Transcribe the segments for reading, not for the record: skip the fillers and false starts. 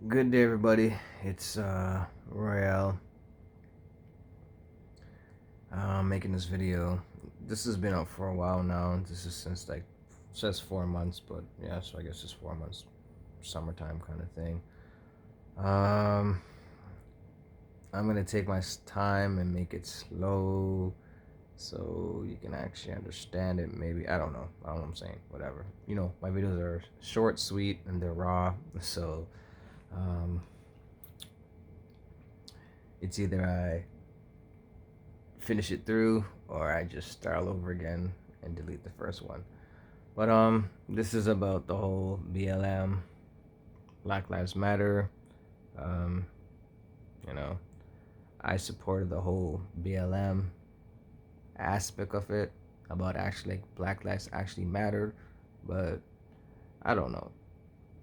Good day, everybody. It's Royale. Making this video. This has been out for a while now. This is since like says 4 months, but yeah, so I guess it's 4 months, summertime kind of thing. Um, I'm gonna take my time and make it slow, so you can actually understand it. Maybe I don't know what I'm saying. Whatever. My videos are short, sweet, and they're raw. So, um, it's either I finish it through or I just start all over again and delete the first one. But this is about the whole BLM, Black Lives Matter. Um, you know, I supported the whole BLM aspect of it about actually like Black lives actually mattered, but I don't know.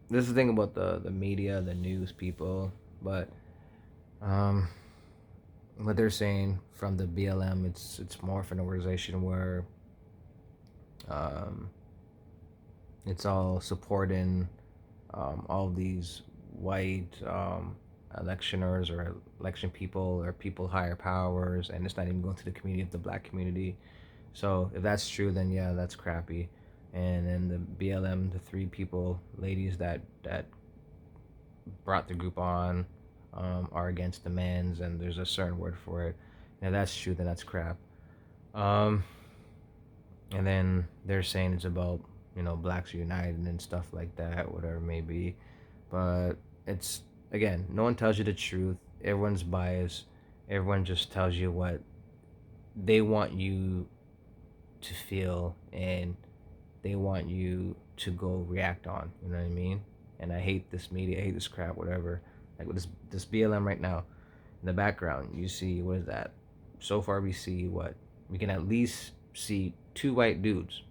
This is the thing about the media, the news people, but um, what they're saying from the BLM, it's more of an organization where um, it's all supporting all of these white electioners or election people or people higher powers, and it's not even going to the community of the black community. So if that's true, then yeah, that's crappy. And then the BLM, the three people, ladies that brought the group on, are against demands, and there's a certain word for it. Now that's true, then that's crap. Um, and then they're saying it's about blacks united and stuff like that, whatever it may be. But it's, again, no one tells you the truth. Everyone's biased. Everyone just tells you what they want you to feel, and they want you to go react on. You know what I mean? And I hate this media. I hate this crap. Whatever. Like with this BLM right now, in the background, you see, what is that? So far, we see what we can at least see two white dudes.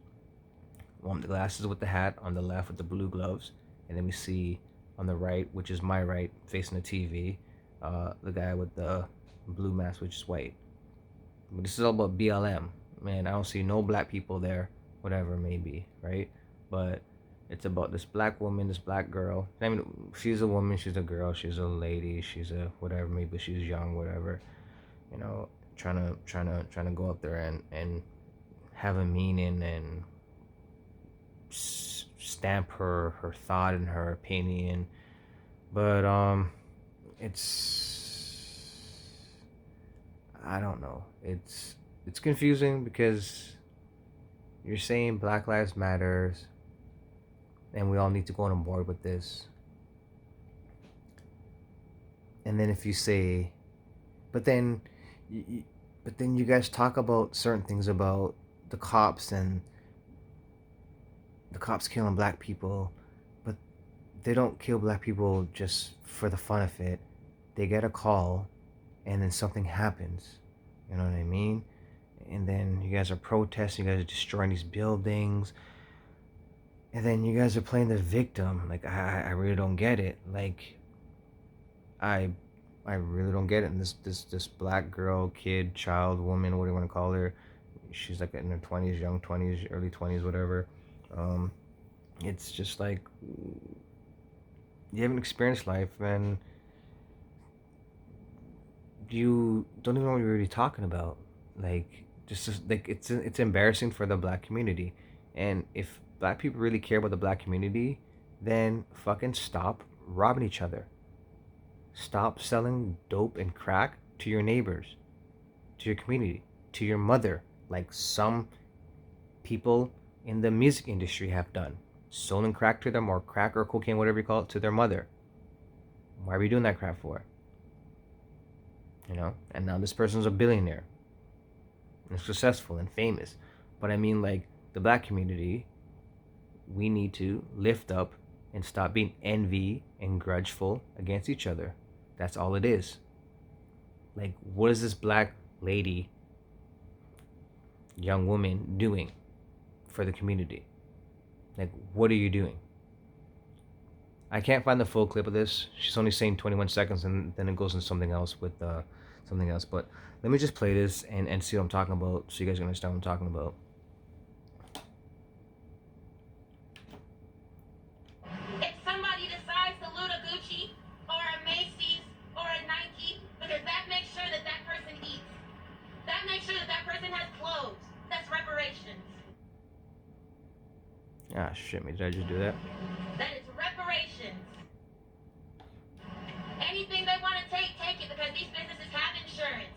One with the glasses with the hat on the left with the blue gloves, and then we see on the right, which is my right, facing the TV, the guy with the blue mask, which is white. But this is all about BLM. Man, I don't see no black people there, whatever it may be, right? But it's about this black woman, this black girl. I mean, she's a woman, she's a girl, she's a lady, she's a whatever, maybe she's young, whatever. You know, trying to go up there and have a meaning and stamp her thought and her opinion. But it's, I don't know. It's confusing because you're saying Black Lives Matters, and we all need to go on board with this. And then if you say, but then, but then you guys talk about certain things about the cops and the cops killing black people, but they don't kill black people just for the fun of it. They get a call, and then something happens. You know what I mean? And then you guys are protesting, you guys are destroying these buildings, and then you guys are playing the victim. Like I really don't get it. Like I I really don't get it. And this black girl, kid, child, woman, what do you want to call her? She's like in her 20s, young 20s, early 20s, whatever. Um, it's just like you haven't experienced life, and you don't even know what you're really talking about. Like like it's embarrassing for the black community. And if black people really care about the black community, then fucking stop robbing each other. Stop selling dope and crack to your neighbors, to your community, to your mother, like some people in the music industry have done. Selling crack to them, or crack or cocaine, whatever you call it, to their mother. Why are we doing that crap for? And now this person's a billionaire and successful and famous. But I mean, like, the black community, we need to lift up and stop being envy and grudgeful against each other. That's all it is. Like, what is this black lady, young woman, doing for the community? Like, what are you doing? I can't find the full clip of this. She's only saying 21 seconds, and then it goes into something else with something else. But let me just play this and see what I'm talking about, so you guys can understand what I'm talking about. If somebody decides to loot a Gucci Ah, shit, me. Did I just do that? That is reparations. Anything they want to take it because these businesses have insurance.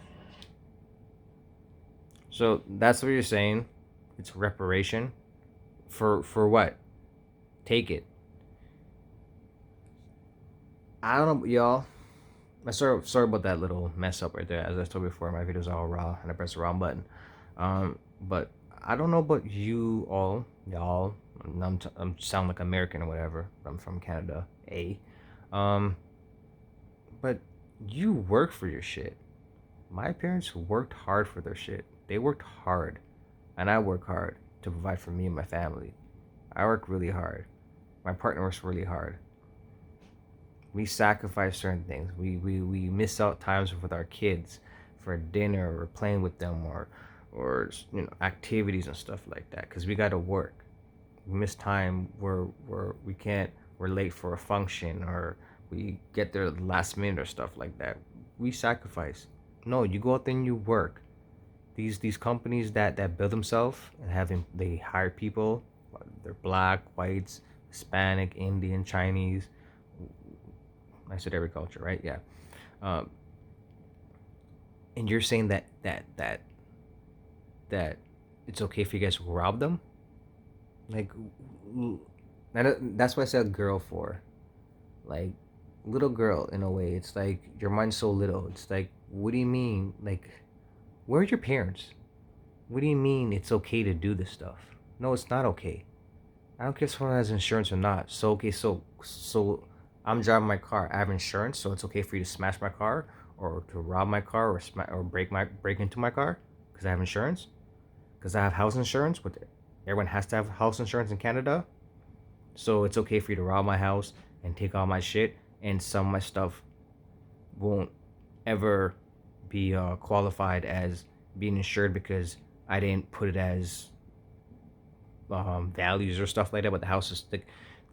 So that's what you're saying. It's reparation for what? Take it. I don't know, y'all. I sorry about that little mess up right there. As I told before, my videos are all raw and I pressed the wrong button. But I don't know about you all, y'all. I'm sound like American or whatever. I'm from Canada, um, but you work for your shit. My parents worked hard for their shit. They worked hard, and I work hard to provide for me and my family. I work really hard. My partner works really hard. We sacrifice certain things. We miss out times with our kids for dinner or playing with them or activities and stuff like that because we got to work. We miss time where we can't. We're late for a function or we get there last minute or stuff like that. We sacrifice. No, you go out there and you work. These companies that build themselves and they hire people. They're black, whites, Hispanic, Indian, Chinese. I said every culture, right? Yeah. Um, and you're saying that it's okay for you guys to rob them? Like, that's what I said girl for. Like, little girl in a way. It's like your mind's so little. It's like, what do you mean? Like, where are your parents? What do you mean it's okay to do this stuff? No, it's not okay. I don't care if someone has insurance or not. So okay, so I'm driving my car. I have insurance, so it's okay for you to smash my car or to rob my car or break into my car because I have insurance. Because I have house insurance. With everyone has to have house insurance in Canada, so it's okay for you to rob my house and take all my shit, and some of my stuff won't ever be qualified as being insured because I didn't put it as values or stuff like that. But the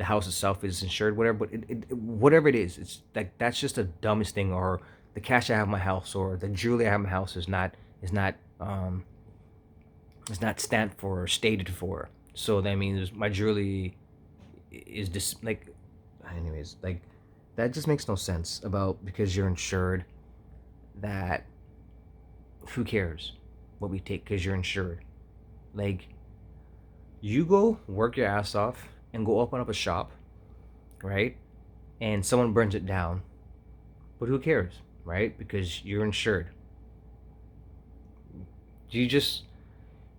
house itself is insured, whatever. But whatever it is, it's like that's just the dumbest thing. Or the cash I have in my house or the jewelry I have in my house um is not stamped for or stated for. So that means my jewelry is just like, anyways, like that just makes no sense about because you're insured. That who cares what we take because you're insured. Like you go work your ass off and go open up a shop, right? And someone burns it down, but who cares, right? Because you're insured. You just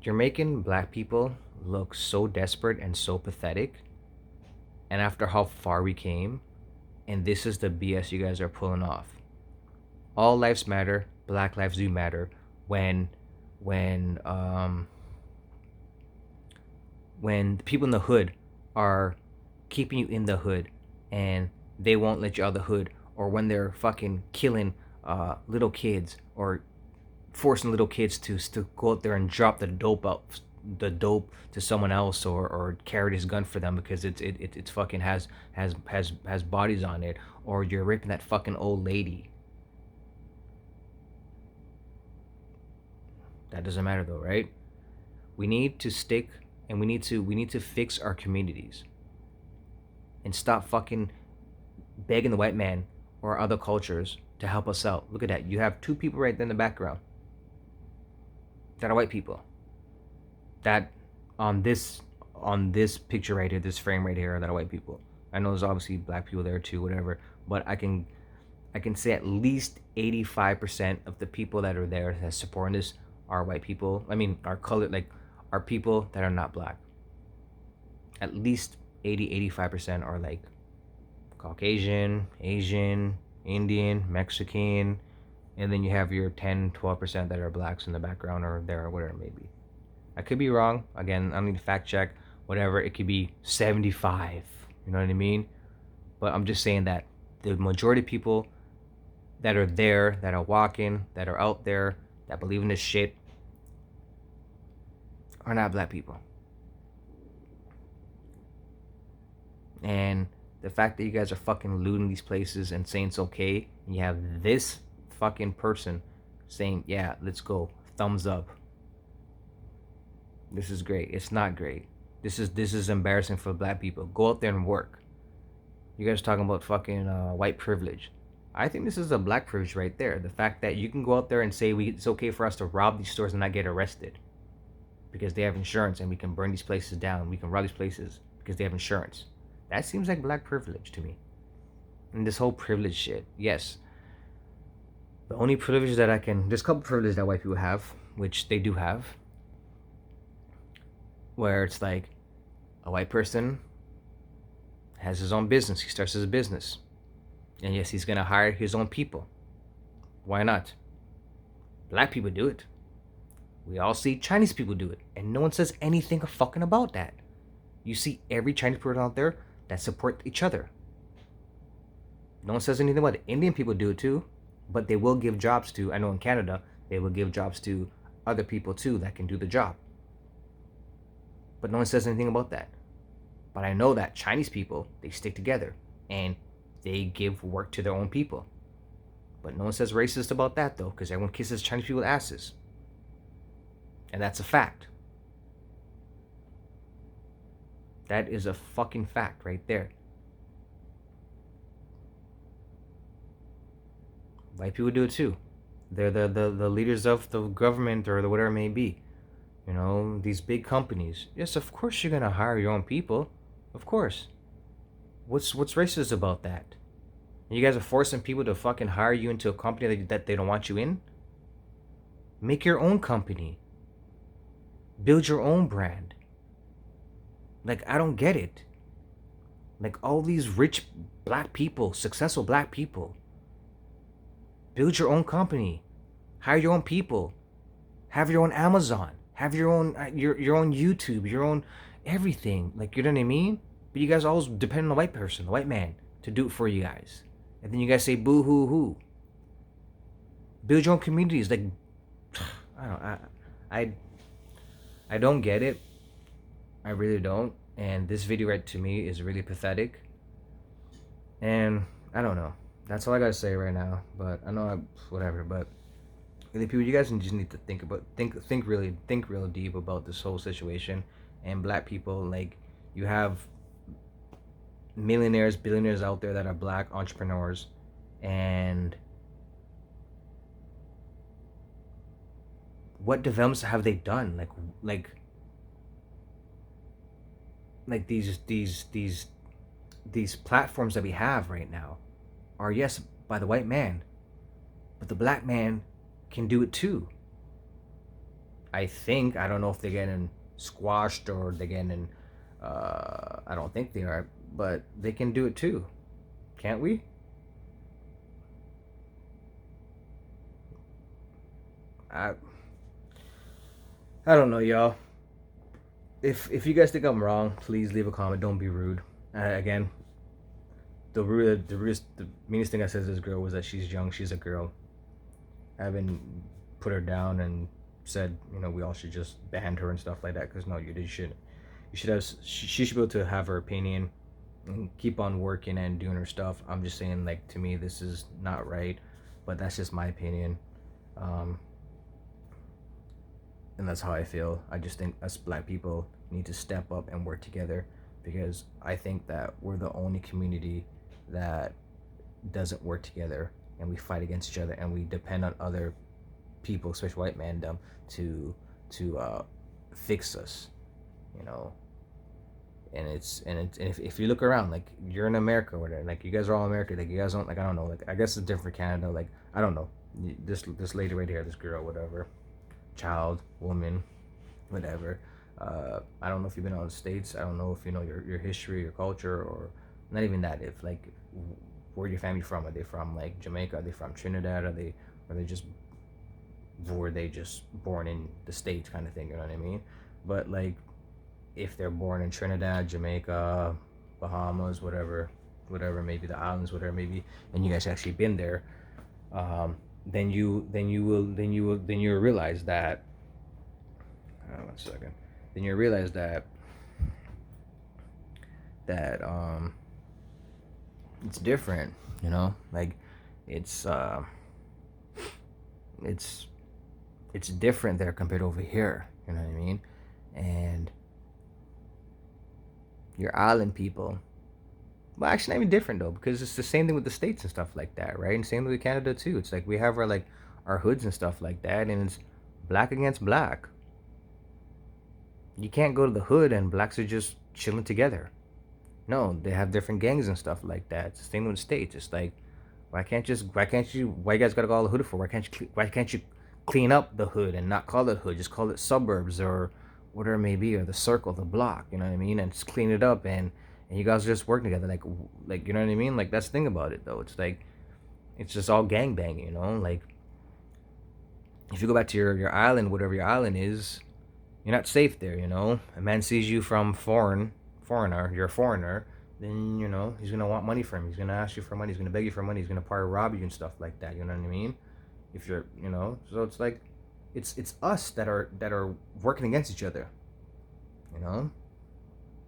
you're making black people look so desperate and so pathetic. And after how far we came, and this is the BS you guys are pulling off. All lives matter. Black lives do matter. When when um when the people in the hood are keeping you in the hood and they won't let you out of the hood, or when they're fucking killing little kids or forcing little kids to go out there and drop the dope to someone else or carry this gun for them because it's fucking has bodies on it, or you're raping that fucking old lady. That doesn't matter though, right? We need to stick and we need to fix our communities and stop fucking begging the white man or other cultures to help us out. Look at that. You have two people right there in the background that are white people. That on this picture right here, this frame right here, that are white people. I know there's obviously black people there too, whatever. But I can say at least 85% of the people that are there that supporting this are white people. I mean, are colored, like are people that are not black. At least 85% are like Caucasian, Asian, Indian, Mexican, and then you have your 10-12% that are blacks in the background or there or whatever it may be. I could be wrong. Again, I need to fact check. Whatever, it could be 75. You know what I mean? But I'm just saying that the majority of people that are there, that are walking, that are out there, that believe in this shit, are not black people. And the fact that you guys are fucking looting these places and saying it's okay, and you have this fucking person saying, yeah, let's go, thumbs up. This is great. It's not great. This is embarrassing for black people. Go out there and work. You guys talking about fucking white privilege. I think this is a black privilege right there. The fact that you can go out there and say it's okay for us to rob these stores and not get arrested because they have insurance, and we can burn these places down. We can rob these places because they have insurance. That seems like black privilege to me. And this whole privilege shit. Yes. The only privilege that there's a couple privileges that white people have, which they do have, where it's like a white person has his own business. He starts his business. And yes, he's going to hire his own people. Why not? Black people do it. We all see Chinese people do it. And no one says anything fucking about that. You see every Chinese person out there that support each other. No one says anything about it. Indian people do it too. But they will give jobs to, I know in Canada, they will give jobs to other people too that can do the job. But no one says anything about that. But I know that Chinese people, they stick together and they give work to their own people. But no one says racist about that though, because everyone kisses Chinese people's asses. And that's a fact. That is a fucking fact right there. White people do it too. They're the leaders of the government or whatever it may be. You know, these big companies. Yes, of course you're gonna hire your own people. Of course. What's racist about that? You guys are forcing people to fucking hire you into a company that they don't want you in? Make your own company. Build your own brand. Like, I don't get it. Like, all these rich black people, successful black people. Build your own company. Hire your own people. Have your own Amazon. Have your own your own YouTube, your own everything. Like, you know what I mean? But you guys always depend on the white person, the white man, to do it for you guys. And then you guys say boo hoo hoo. Build your own communities. Like, I don't get it. I really don't. And this video right to me is really pathetic. And I don't know. That's all I gotta say right now. But I know whatever. But really, people, you guys just need to think real deep about this whole situation. And black people, like, you have millionaires, billionaires out there that are black entrepreneurs, and what developments have they done? Like these platforms that we have right now are, yes, by the white man, but the black man can do it too. I think, I don't know if they're getting squashed or they're getting I don't think they are, but they can do it too. Can't we? I don't know, y'all. If you guys think I'm wrong, please leave a comment. Don't be rude. Again, the meanest thing I said to this girl was that she's young. She's a girl. I haven't put her down and said, you know, we all should just ban her and stuff like that. Because no, you should. You should have. She should be able to have her opinion and keep on working and doing her stuff. I'm just saying, like, to me, this is not right. But that's just my opinion. And that's how I feel. I just think us black people need to step up and work together, because I think that we're the only community that doesn't work together, and we fight against each other, and we depend on other people, especially white mandom, to fix us, you know. And if you look around, like, you're in America or whatever, like, you guys are all American, like, you guys don't, like, I don't know, like, I guess it's different for Canada, like, I don't know, this lady right here, this girl, whatever, child, woman, whatever. I don't know if you've been out of the States. I don't know if you know your history, your culture, or not even that. If, like, where your family from? Are they from, like, Jamaica? Are they from Trinidad? Are they just born in the States, kind of thing? You know what I mean? But, like, if they're born in Trinidad, Jamaica, Bahamas, whatever, maybe the islands, whatever, maybe, and you guys actually been there, then you will realize that. One second. Then you realize that it's different, you know, like, it's different there compared to over here, you know what I mean? And your island people. Well, actually, not even different though, because it's the same thing with the states and stuff like that, right? And same with Canada too. It's like we have our like our hoods and stuff like that, and it's black against black. You can't go to the hood and blacks are just chilling together. No, they have different gangs and stuff like that. It's the same with the states. It's like why you guys gotta call the hood for? Why can't you clean up the hood and not call it hood? Just call it suburbs or whatever it may be, or the circle, the block. You know what I mean? And just clean it up and you guys just work together. Like you know what I mean? Like that's the thing about it though. It's like it's just all gang banging. You know, like if you go back to your island, whatever your island is, you're not safe there. You know, a man sees you from foreigner, you're a foreigner, then you know he's gonna want money from you. He's gonna ask you for money. He's gonna beg you for money. He's gonna probably rob you and stuff like that. You know what I mean? If you're, you know, so it's like, it's us that are working against each other. You know?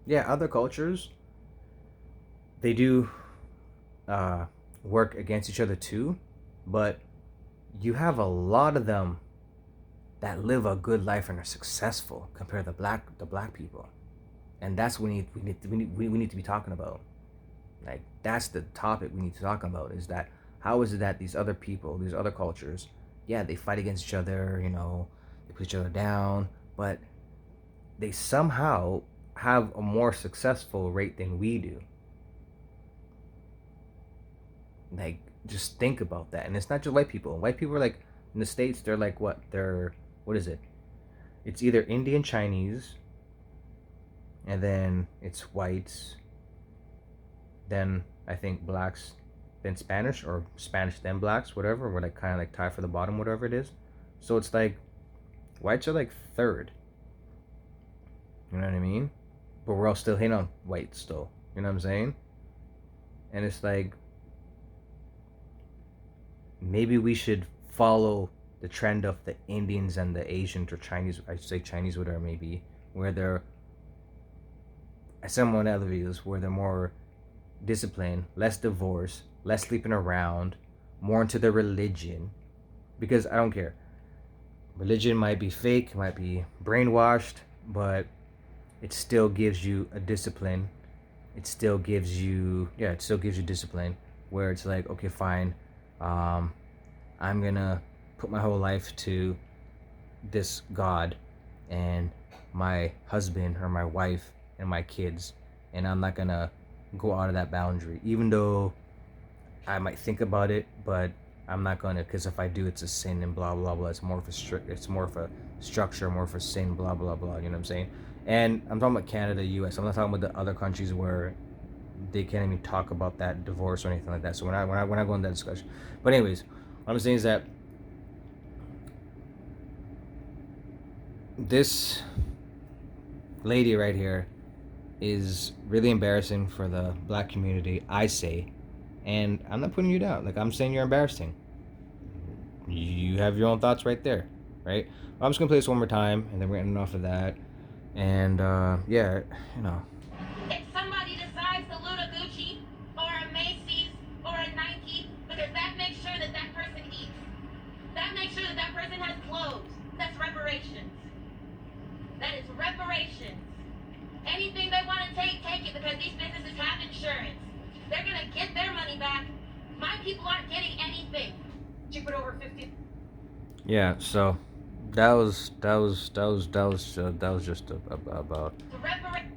Yeah, other cultures they do uh, work against each other too, but you have a lot of them that live a good life and are successful compared to the black people, and that's what we need to be talking about. Like that's the topic we need to talk about. Is that how is it that these other people, these other cultures, yeah, they fight against each other, you know, they put each other down, but they somehow have a more successful rate than we do. Like just think about that. And it's not just white people. White people are like in the States, they're like what? They're what is it? It's either Indian Chinese and then it's whites, then I think blacks, then Spanish, or Spanish then blacks, whatever. We're like kind of like tied for the bottom, whatever it is. So it's like whites are like third. You know what I mean? But we're all still hitting on whites still. You know what I'm saying? And it's like maybe we should follow the trend of the Indians and the Asians or Chinese. I should say Chinese, whatever it may be, where they're some other videos where they're more discipline, less divorce, less sleeping around, more into their religion. Because I don't care. Religion might be fake, might be brainwashed, but it still gives you a discipline. It still gives you discipline where it's like, okay, fine, I'm gonna put my whole life to this God and my husband or my wife and my kids, and I'm not gonna go out of that boundary, even though I might think about it, but I'm not gonna, because if I do, it's a sin and blah blah blah. It's more of a structure, more of a sin, blah blah blah. You know what I'm saying? And I'm talking about Canada, U.S. I'm not talking about the other countries where they can't even talk about that divorce or anything like that. So we're not going into that discussion. But anyways, what I'm saying is that this lady right here is really embarrassing for the black community, I say. And I'm not putting you down. Like, I'm saying you're embarrassing. You have your own thoughts right there, right? I'm just gonna play this one more time, and then we're ending off of that. And yeah, you know. If somebody decides to loot a Gucci or a Macy's or a Nike, because that makes sure that that person eats. That makes sure that that person has clothes. That's reparations. That is reparations. Anything they want to take it, because these businesses have insurance. They're gonna get their money back. My people aren't getting anything. Cheap it over 50. Yeah. So that was just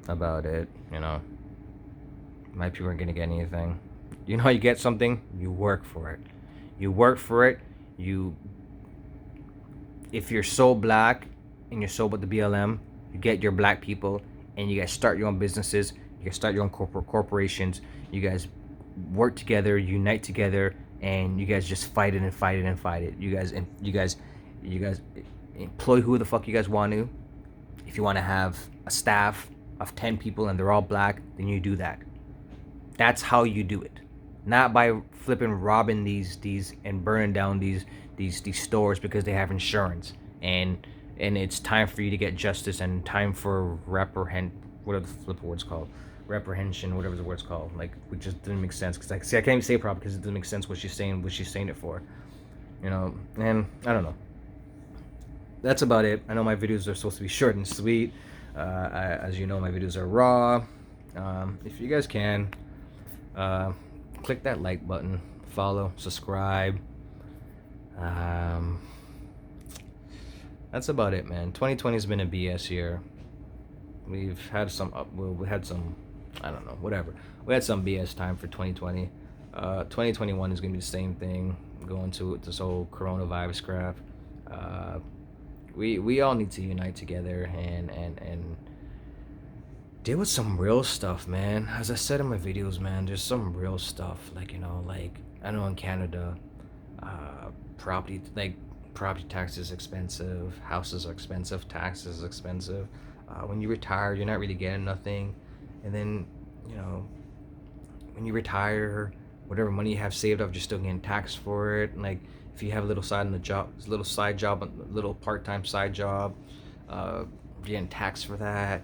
about it. You know, my people aren't gonna get anything. You know how you get something? You work for it. You work for it. If you're so black and you're so with the BLM, you get your black people and you guys start your own businesses. You guys start your own corporations. You guys work together, unite together, and you guys just fight it and fight it and fight it. You guys employ who the fuck you guys want to. If you want to have a staff of 10 people and they're all black, then you do that. That's how you do it. Not by flipping robbing these and burning down these stores because they have insurance and it's time for you to get justice and time for whatever the flip word's called, reprehension, whatever the word's called, like, which just didn't make sense because I can't even say it properly because it doesn't make sense what she's saying it for, you know. And I don't know. That's about it. I know my videos are supposed to be short and sweet. As you know, my videos are raw. If you guys can, uh, click that like button, follow, subscribe. Um, that's about it, man. 2020 has been a BS year. We've had some well, we had some, I don't know, whatever. We had some BS time for 2020. 2021 is gonna be the same thing. Going to this whole coronavirus crap. Uh, we all need to unite together and deal with some real stuff, man. As I said in my videos, man, there's some real stuff. Like, like I know in Canada, property property tax is expensive, houses are expensive, taxes is expensive. When you retire, you're not really getting nothing, and then you know when you retire, whatever money you have saved up, you're still getting taxed for it. Like if you have a little side in the job, little side job, a little part-time side job, you're getting taxed for that.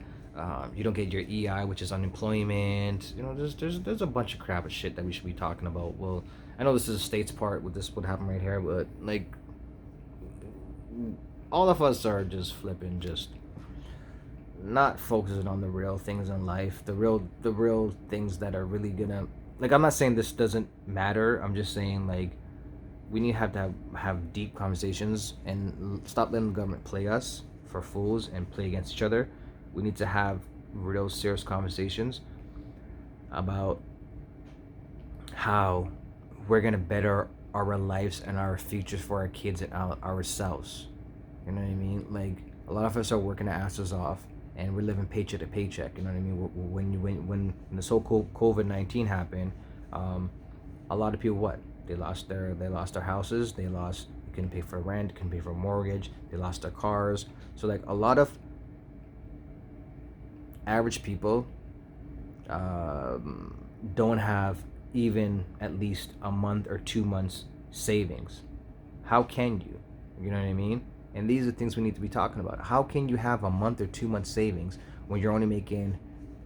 You don't get your EI, which is unemployment. There's a bunch of crap and shit that we should be talking about. Well, I know this is a state's part with this would happen right here, but like all of us are just flipping, just not focusing on the real things in life, the real things that are really gonna, like, I'm not saying this doesn't matter. I'm just saying, like, we need to have deep conversations and stop letting the government play us for fools and play against each other. We need to have real serious conversations about how we're gonna better our lives and our futures for our kids and ourselves. You know what I mean? Like, a lot of us are working our asses off, and we're living paycheck to paycheck. You know what I mean? When this whole COVID-19 happened, a lot of people, what, they lost their houses, they couldn't pay for rent, couldn't pay for mortgage, they lost their cars. So like a lot of average people don't have even at least a month or 2 months savings. How can you? You know what I mean? And these are things we need to be talking about. How can you have a month or 2 months savings when you're only making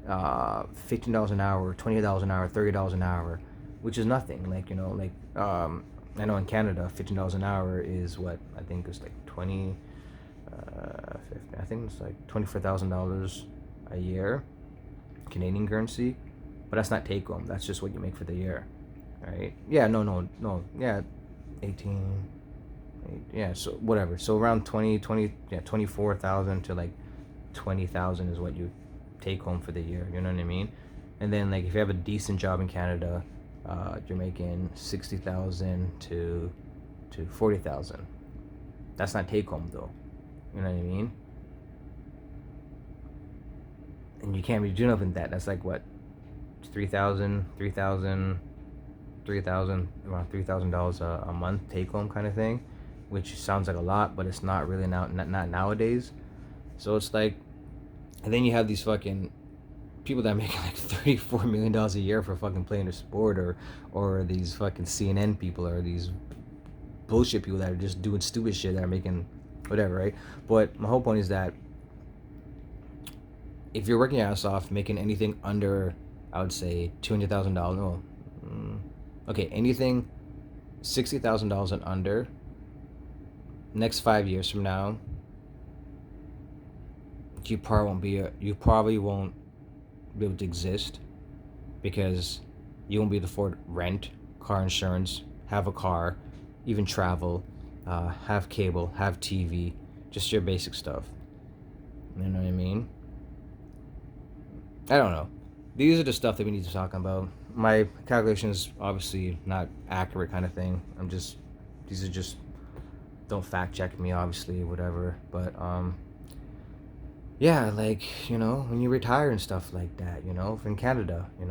$15 an hour, $20 an hour, $30 an hour, which is nothing. Like, I know in Canada, $15 an hour is what I think is like 50, I think it's like $24,000 a year, Canadian currency, but that's not take home. That's just what you make for the year, right? Yeah, no, yeah, 18, yeah, so whatever. So around 20, yeah, 24,000 to like 20,000 is what you take home for the year. You know what I mean? And then like if you have a decent job in Canada, you're making 60,000 to 40,000. That's not take home though. You know what I mean? And you can't really do nothing with that. That's like what, 3,000, around $3,000 a month take home kind of thing, which sounds like a lot, but it's not really not nowadays. So it's like, and then you have these fucking people that are making like $34 million a year for fucking playing a sport, or these fucking CNN people, or these bullshit people that are just doing stupid shit that are making whatever, right? But my whole point is that if you're working your ass off, making anything under, I would say $200,000, no, okay, anything $60,000 and under, next 5 years from now, you probably won't be able to exist, because you won't be able to afford rent, car insurance, have a car, even travel, have cable, have TV, just your basic stuff. You know what I mean? I don't know. These are the stuff that we need to talk about. My calculations obviously not accurate kind of thing. These are just, don't fact check me obviously, whatever. But yeah, like, when you retire and stuff like that, in Canada, you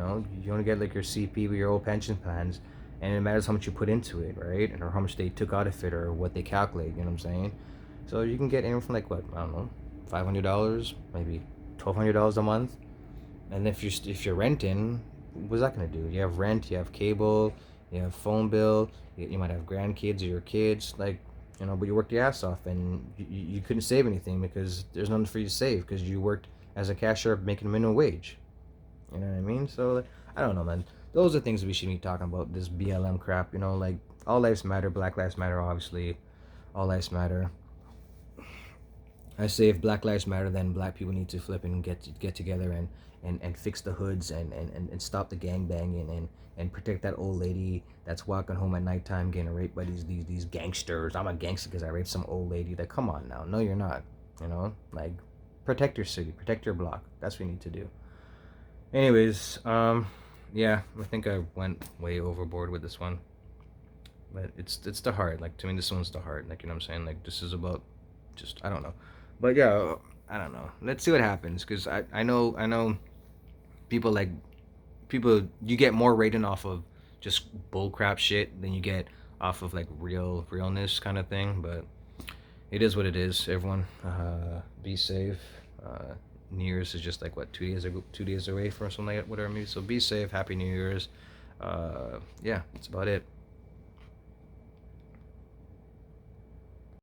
only get like your CP with your old pension plans, and it matters how much you put into it, right? Or how much they took out of it, or what they calculate, you know what I'm saying? So you can get anywhere from like, what, I don't know, $500, maybe $1,200 a month. And if you're renting, what's that gonna do? You have rent, you have cable, you have phone bill, you might have grandkids or your kids, like, but you worked your ass off, and you couldn't save anything because there's nothing for you to save, because you worked as a cashier making minimum wage. You know what I mean? So I don't know, man. Those are things we should be talking about. This BLM crap, like, all lives matter, Black Lives Matter, obviously, all lives matter. I say if Black Lives Matter, then black people need to flip and get together and fix the hoods and stop the gang banging and protect that old lady that's walking home at nighttime getting raped by these gangsters. I'm a gangster because I raped some old lady. Like, come on now. No, you're not. You know, like, protect your city, protect your block. That's what we need to do. Anyways, yeah, I think I went way overboard with this one, but it's the heart. Like, to me, this one's the heart. Like, you know what I'm saying? Like, this is about just, I don't know, but yeah, I don't know. Let's see what happens, because I know people, like, people, you get more rating off of just bullcrap shit than you get off of like realness kind of thing. But it is what it is. Everyone, be safe. New Year's is just like what, 2 days away from something like that, whatever. So be safe. Happy New Year's. Yeah, that's about it.